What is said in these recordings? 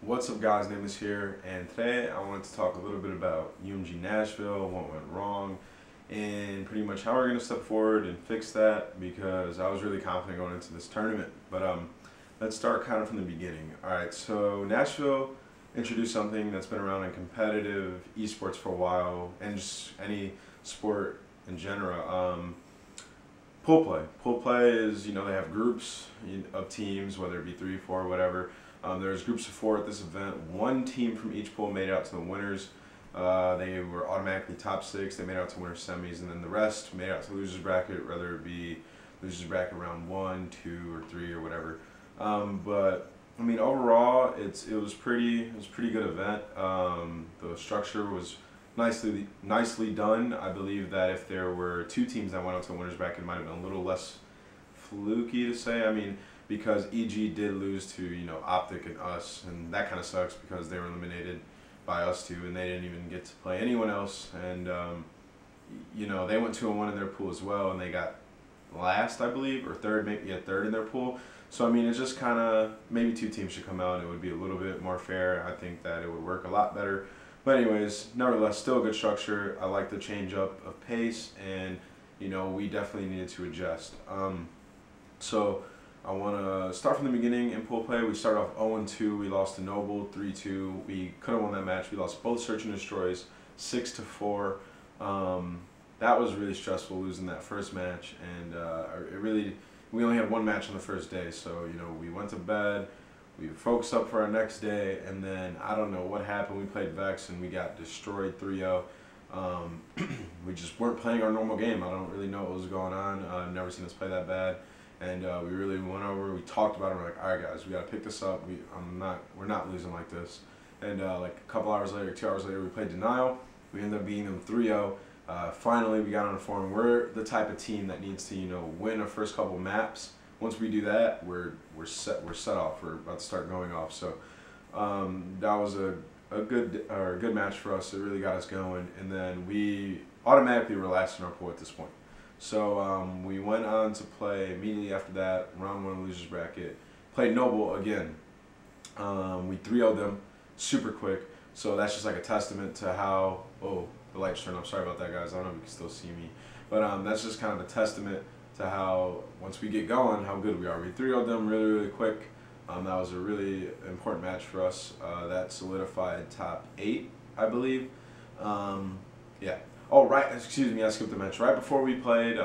What's up guys, Nameless here, and today I wanted to talk a little bit about UMG Nashville, what went wrong, and pretty much how we're going to step forward and fix that, because I was really confident going into this tournament. But let's start kind of from the beginning. Alright, so Nashville introduced something that's been around in competitive esports for a while, and just any sport in general. Pool play. Pool play is, they have groups of teams, whether it be 3, 4, whatever. There's groups of 4 at this event. One team from each pool made it out to the winners. They were automatically top 6. They made it out to winner semis, and then the rest made it out to losers bracket, whether it be losers bracket round 1, 2, or 3, or whatever. But I mean, overall, it was a pretty good event. The structure was nicely done. I believe that if there were 2 teams that went out to the winners bracket, it might have been a little less fluky to say. I mean, because EG did lose to Optic and us, and that kind of sucks because they were eliminated by us two, and they didn't even get to play anyone else. And they went 2-1 in their pool as well, and they got last, I believe, or third, maybe third in their pool. So I mean, it's just kind of, maybe 2 teams should come out, and it would be a little bit more fair. I think that it would work a lot better. But anyways, nevertheless, still a good structure. I like the change up of pace, and we definitely needed to adjust. So I want to start from the beginning in pool play. We started off 0-2. We lost to Noble 3-2. We could have won that match. We lost both Search and Destroys 6-4. That was really stressful, losing that first match, and we only had one match on the first day. So we went to bed. We focused up for our next day, and then I don't know what happened. We played Vex and we got destroyed 3-0. We just weren't playing our normal game. I don't really know what was going on. I've never seen us play that bad. And we really went over, we talked about it, we're like, all right guys, we got to pick this up. We're not losing like this. And like a couple hours later, 2 hours later, we played Denial. We ended up beating them 3-0. Finally, we got on a form. We're the type of team that needs to, win our first couple maps. Once we do that, we're set off. We're about to start going off. So that was a good match for us. It really got us going. And then we automatically relaxed in our pool at this point. So we went on to play immediately after that, round 1 losers bracket. Played Noble again. We 3-0'd them super quick. So that's just like a testament to how, oh, the lights turned off. Sorry about that, guys. I don't know if you can still see me. But that's just kind of a testament to how, once we get going, how good we are. We 3-0'd them really quick. That was a really important match for us. That solidified top 8, I believe. Yeah. Oh, right, excuse me, I skipped the match. Right before we played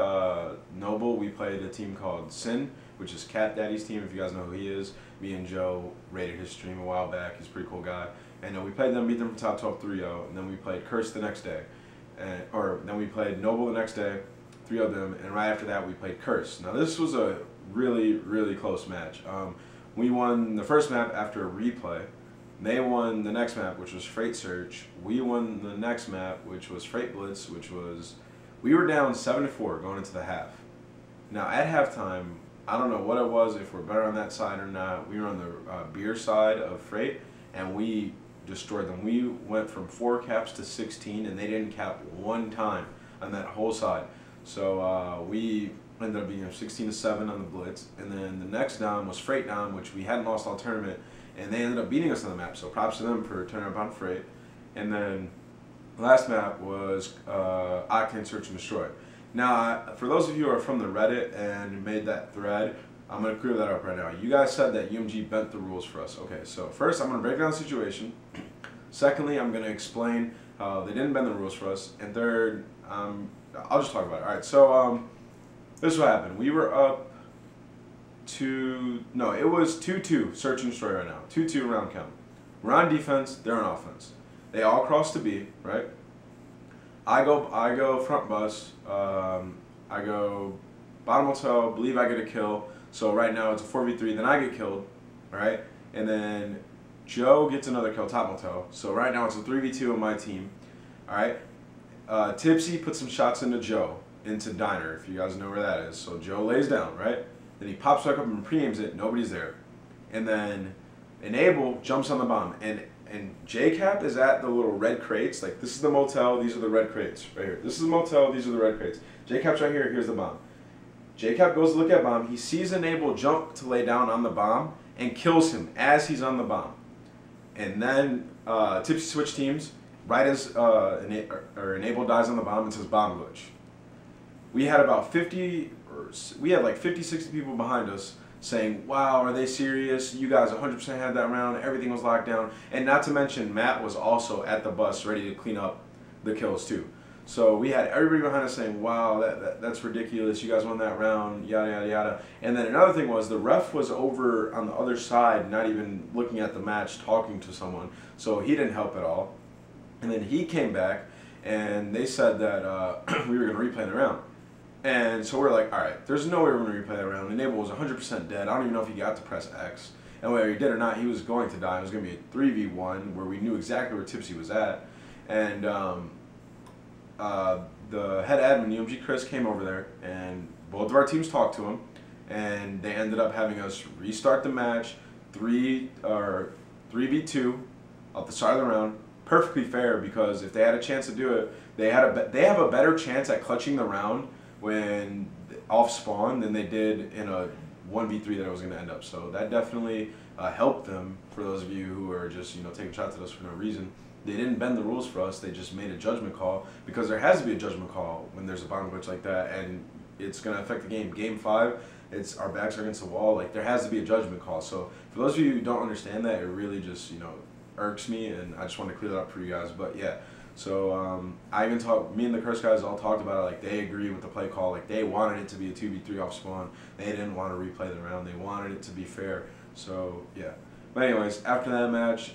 Noble, we played a team called Sin, which is Cat Daddy's team, if you guys know who he is. Me and Joe rated his stream a while back. He's a pretty cool guy. And we played them, beat them for top 12 3-0, and then we played Curse the next day. Then we played Noble the next day, 3-0 them, and right after that we played Curse. Now this was a really close match. We won the first map after a replay. They won the next map, which was Freight Search. We won the next map, which was Freight Blitz, we were down 7-4 going into the half. Now at halftime, I don't know what it was, if we're better on that side or not. We were on the beer side of Freight, and we destroyed them. We went from 4 caps to 16, and they didn't cap one time on that whole side. So we ended up being 16-7 on the Blitz, and then the next down was Freight down, which we hadn't lost all tournament. And they ended up beating us on the map, so props to them for turning up on Freight. And then the last map was Octane Search and Destroy. Now, for those of you who are from the Reddit and made that thread, I'm going to clear that up right now. You guys said that UMG bent the rules for us. Okay, so first I'm going to break down the situation. Secondly, I'm going to explain how they didn't bend the rules for us. And third, I'll just talk about it. All right, so this is what happened. We were up it was 2-2 Search and Destroy right now. 2-2 round count. We're on defense, they're on offense. They all cross to B, right? I go front bus, I go bottom hotel, believe I get a kill. So right now it's a 4v3, then I get killed, right? And then Joe gets another kill, top motel. So right now it's a 3v2 on my team, all right? Tipsy puts some shots into Joe, into Diner, if you guys know where that is. So Joe lays down, right? Then he pops back up and pre-aims it. Nobody's there. And then Enable jumps on the bomb. And JCap is at the little red crates. Like, this is the motel. These are the red crates right here. This is the motel. These are the red crates. JCap's right here. Here's the bomb. JCap goes to look at bomb. He sees Enable jump to lay down on the bomb and kills him as he's on the bomb. And then Tipsy switched teams. Right as Enable dies on the bomb, it says bomb glitch. We had about 50, we had like 50, 60 people behind us saying, wow, are they serious? You guys 100% had that round. Everything was locked down. And not to mention, Matt was also at the bus ready to clean up the kills too. So we had everybody behind us saying, wow, that's ridiculous. You guys won that round, yada, yada, yada. And then another thing was the ref was over on the other side, not even looking at the match, talking to someone. So he didn't help at all. And then he came back and they said that we were going to replay the round. And so we're like, all right, there's no way we're going to replay that round. Enable was 100% dead. I don't even know if he got to press X. And whether he did or not, he was going to die. It was going to be a 3v1 where we knew exactly where Tipsy was at. And the head admin, UMG Chris, came over there, and both of our teams talked to him, and they ended up having us restart the match, 3v2 at the start of the round. Perfectly fair, because if they had a chance to do it, they have a better chance at clutching the round when off spawn than they did in a 1v3 that it was going to end up. So that definitely helped them. For those of you who are just taking shots at us for no reason, they didn't bend the rules for us. They just made a judgment call, because there has to be a judgment call when there's a bomb glitch like that, and it's going to affect the game. Game 5, it's our backs are against the wall. Like, there has to be a judgment call. So for those of you who don't understand that, it really just irks me, and I just want to clear that up for you guys. But yeah, so I even me and the Curse guys all talked about it. Like, they agree with the play call. Like, they wanted it to be a 2v3 off spawn. They didn't want to replay the round. They wanted it to be fair. So yeah. But anyways, after that match,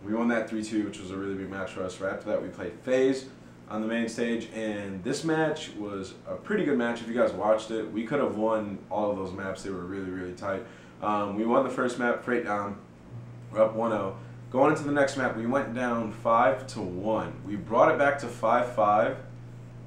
we won that 3-2, which was a really big match for us. Right after that, we played FaZe on the main stage, and this match was a pretty good match. If you guys watched it, we could have won all of those maps. They were really, really tight. We won the first map, Freight Down. We're up 1-0. Going into the next map, we went down 5-1. We brought it back to 5-5,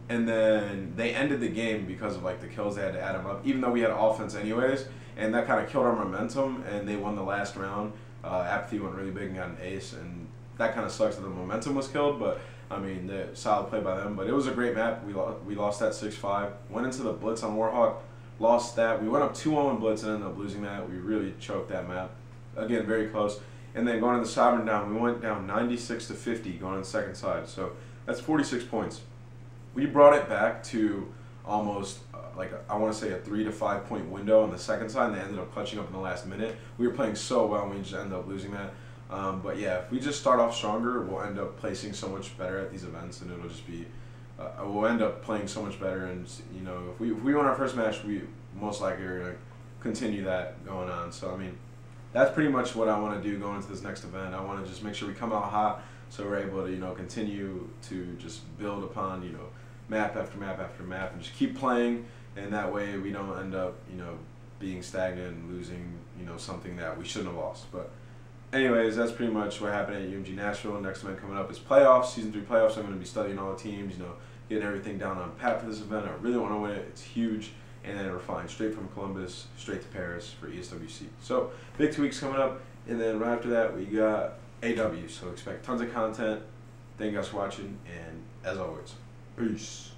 and then they ended the game because of like the kills. They had to add them up, even though we had offense anyways, and that kind of killed our momentum. And they won the last round. Apathy went really big and got an ace, and that kind of sucks that the momentum was killed. But I mean, the solid play by them. But it was a great map. We lost that 6-5. Went into the blitz on Warhawk, lost that. We went up 2-0 in blitz and ended up losing that. We really choked that map. Again, very close. And then going to the Sovereign down, we went down 96-50 going on the second side. So that's 46 points. We brought it back to almost I want to say a 3 to 5 point window on the second side, and they ended up clutching up in the last minute. We were playing so well, and we just ended up losing that. But yeah, if we just start off stronger, we'll end up placing so much better at these events, and it'll just be we'll end up playing so much better. And if we win our first match, we most likely are gonna continue that going on. So I mean, that's pretty much what I want to do going into this next event. I want to just make sure we come out hot, so we're able to continue to just build upon map after map after map, and just keep playing. And that way we don't end up being stagnant and losing something that we shouldn't have lost. But anyways, that's pretty much what happened at UMG Nashville. Next event coming up is playoffs, season 3 playoffs. I'm going to be studying all the teams, getting everything down on pat for this event. I really want to win it. It's huge. And then we're flying straight from Columbus, straight to Paris for ESWC. So big 2 weeks coming up, and then right after that we got AW. So expect tons of content. Thank you guys for watching, and as always, peace.